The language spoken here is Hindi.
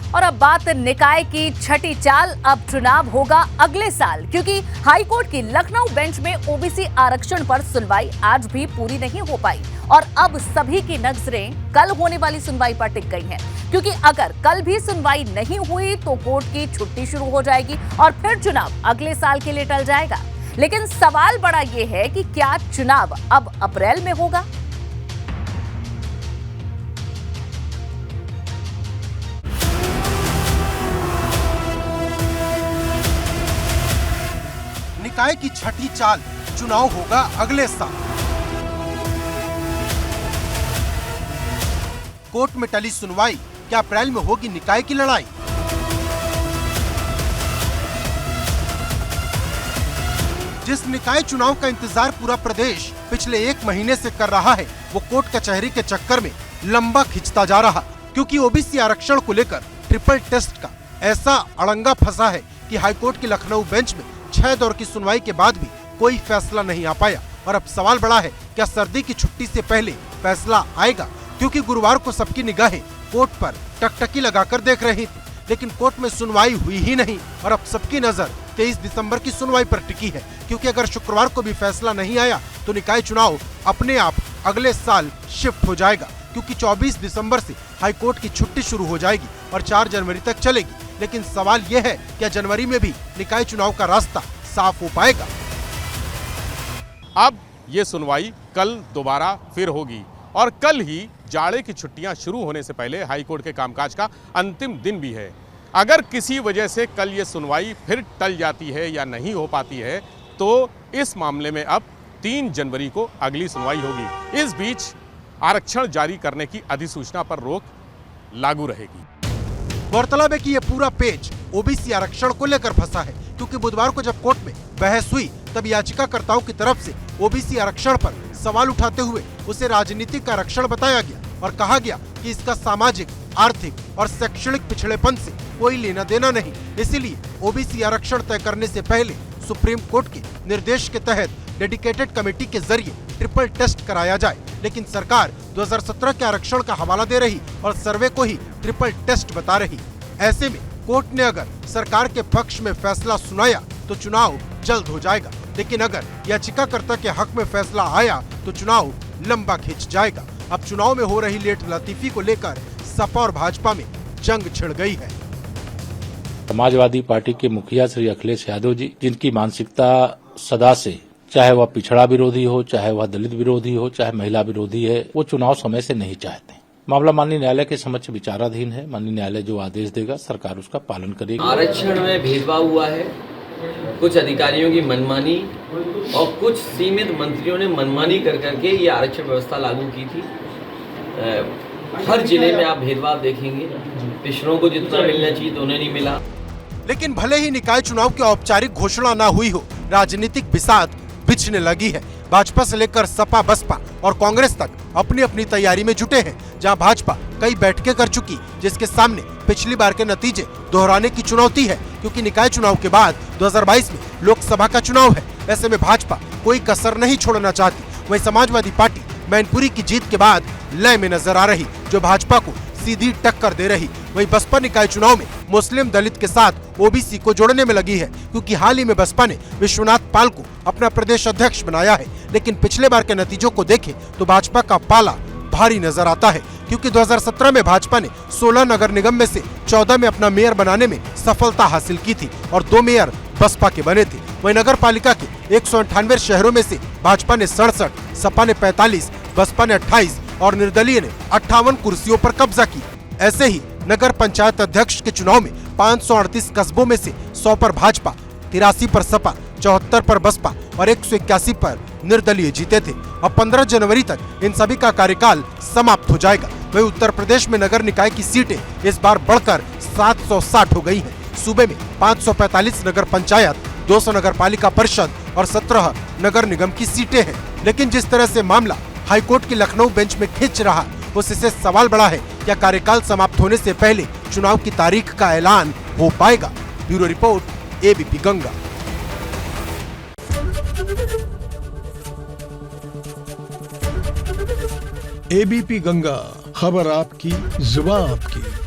और अब बात निकाय की छठी चाल। अब चुनाव होगा अगले साल, क्योंकि हाईकोर्ट की लखनऊ बेंच में ओबीसी आरक्षण पर सुनवाई आज भी पूरी नहीं हो पाई और अब सभी की नजरें कल होने वाली सुनवाई पर टिक गई हैं, क्योंकि अगर कल भी सुनवाई नहीं हुई तो कोर्ट की छुट्टी शुरू हो जाएगी और फिर चुनाव अगले साल के लिए टल जाएगा। लेकिन सवाल बड़ा यह है कि क्या चुनाव अब अप्रैल में होगा? निकाय की छठी चाल, चुनाव होगा अगले साल। कोर्ट में टली सुनवाई, क्या अप्रैल में होगी निकाय की लड़ाई? जिस निकाय चुनाव का इंतजार पूरा प्रदेश पिछले 1 महीने से कर रहा है, वो कोर्ट कचहरी के चक्कर में लंबा खिंचता जा रहा, क्योंकि ओबीसी आरक्षण को लेकर ट्रिपल टेस्ट का ऐसा अड़ंगा फंसा है कि हाईकोर्ट की लखनऊ बेंच में 6 दौर की सुनवाई के बाद भी कोई फैसला नहीं आ पाया। और अब सवाल बड़ा है, क्या सर्दी की छुट्टी से पहले फैसला आएगा? क्योंकि गुरुवार को सबकी निगाहें कोर्ट पर टकटकी लगाकर देख रही थी, लेकिन कोर्ट में सुनवाई हुई ही नहीं और अब सबकी नजर 23 दिसंबर की सुनवाई पर टिकी है, क्योंकि अगर शुक्रवार को भी फैसला नहीं आया तो निकाय चुनाव अपने आप अगले साल शिफ्ट हो जाएगा, क्योंकि 24 दिसंबर से हाईकोर्ट की छुट्टी शुरू हो जाएगी और 4 जनवरी तक चलेगी। लेकिन सवाल यह है, क्या जनवरी में भी निकाय चुनाव का रास्ता साफ हो पाएगा? अब ये सुनवाई कल दोबारा फिर होगी और कल ही जाड़े की छुट्टियां शुरू होने से पहले हाईकोर्ट के कामकाज का अंतिम दिन भी है। अगर किसी वजह से कल ये सुनवाई फिर टल जाती है या नहीं हो पाती है तो इस मामले में अब 3 जनवरी को अगली सुनवाई होगी। इस बीच आरक्षण जारी करने की अधिसूचना पर रोक लागू रहेगी। गौरतलब है कि ये पूरा पेच ओबीसी आरक्षण को लेकर फंसा है, क्योंकि बुधवार को जब कोर्ट में बहस हुई तब याचिकाकर्ताओं की तरफ से ओबीसी आरक्षण पर सवाल उठाते हुए उसे राजनीतिक आरक्षण बताया गया और कहा गया कि इसका सामाजिक, आर्थिक और शैक्षणिक पिछड़ेपन से कोई लेना देना नहीं। इसीलिए ओबीसी आरक्षण तय करने से पहले सुप्रीम कोर्ट के निर्देश के तहत डेडिकेटेड कमेटी के जरिए ट्रिपल टेस्ट कराया जाए। लेकिन सरकार 2017 के आरक्षण का हवाला दे रही और सर्वे को ही ट्रिपल टेस्ट बता रही। ऐसे में कोर्ट ने अगर सरकार के पक्ष में फैसला सुनाया तो चुनाव जल्द हो जाएगा, लेकिन अगर याचिकाकर्ता के हक में फैसला आया तो चुनाव लंबा खिंच जाएगा। अब चुनाव में हो रही लेट लतीफी को लेकर सपा और भाजपा में जंग छिड़ गई है। समाजवादी पार्टी के मुखिया श्री अखिलेश यादव जी, जिनकी मानसिकता सदा से, चाहे वह पिछड़ा विरोधी हो, चाहे वह दलित विरोधी हो, चाहे महिला विरोधी है, वो चुनाव समय से नहीं चाहते। मामला माननीय न्यायालय के समक्ष विचाराधीन है। माननीय न्यायालय जो आदेश देगा सरकार उसका पालन करेगी। आरक्षण में भेदभाव हुआ है, कुछ अधिकारियों की मनमानी और कुछ सीमित मंत्रियों ने मनमानी कर करके ये आरक्षण व्यवस्था लागू की थी। हर जिले में आप भेदभाव देखेंगे, पिछड़ों को जितना मिलना चाहिए तो उन्हें नहीं मिला। लेकिन भले ही निकाय चुनाव की औपचारिक घोषणा न हुई हो, राजनीतिक बिसात बिछने लगी है। भाजपा से लेकर सपा, बसपा और कांग्रेस तक अपनी अपनी तैयारी में जुटे हैं। जहां भाजपा कई बैठकें कर चुकी, जिसके सामने पिछली बार के नतीजे दोहराने की चुनौती है, क्योंकि निकाय चुनाव के बाद 2022 में लोकसभा का चुनाव है। ऐसे में भाजपा कोई कसर नहीं छोड़ना चाहती। वहीं समाजवादी पार्टी मैनपुरी की जीत के बाद लय में नजर आ रही, जो भाजपा को सीधी टक्कर दे रही। वहीं बसपा निकाय चुनाव में मुस्लिम दलित के साथ ओबीसी को जोड़ने में लगी है, क्योंकि हाल ही में बसपा ने विश्वनाथ पाल को अपना प्रदेश अध्यक्ष बनाया है। लेकिन पिछले बार के नतीजों को देखें तो भाजपा का पाला भारी नजर आता है, क्योंकि 2017 में भाजपा ने 16 नगर निगम में से 14 में अपना मेयर बनाने में सफलता हासिल की थी और 2 मेयर बसपा के बने थे। वहीं नगर पालिका के 198 शहरों में से भाजपा ने 67, सपा ने 45, बसपा ने 28 और निर्दलीय ने 58 कुर्सियों पर कब्जा की। ऐसे ही नगर पंचायत अध्यक्ष के चुनाव में 538 कस्बों में से 100 पर भाजपा, 83 पर सपा, 74 पर बसपा और 181 पर निर्दलीय जीते थे। अब 15 जनवरी तक इन सभी का कार्यकाल समाप्त हो जाएगा। वहीं उत्तर प्रदेश में नगर निकाय की सीटें इस बार बढ़कर 760 हो गई हैं। सूबे में 545 नगर पंचायत, 200 नगर पालिका परिषद और 17 नगर निगम की सीटें हैं। लेकिन जिस तरह से मामला हाईकोर्ट की लखनऊ बेंच में खिंच रहा, उससे सवाल बड़ा है, क्या कार्यकाल समाप्त होने से पहले चुनाव की तारीख का ऐलान हो पाएगा? Bureau report, ABP Ganga. ABP Ganga, खबर आपकी, जुबान आपकी।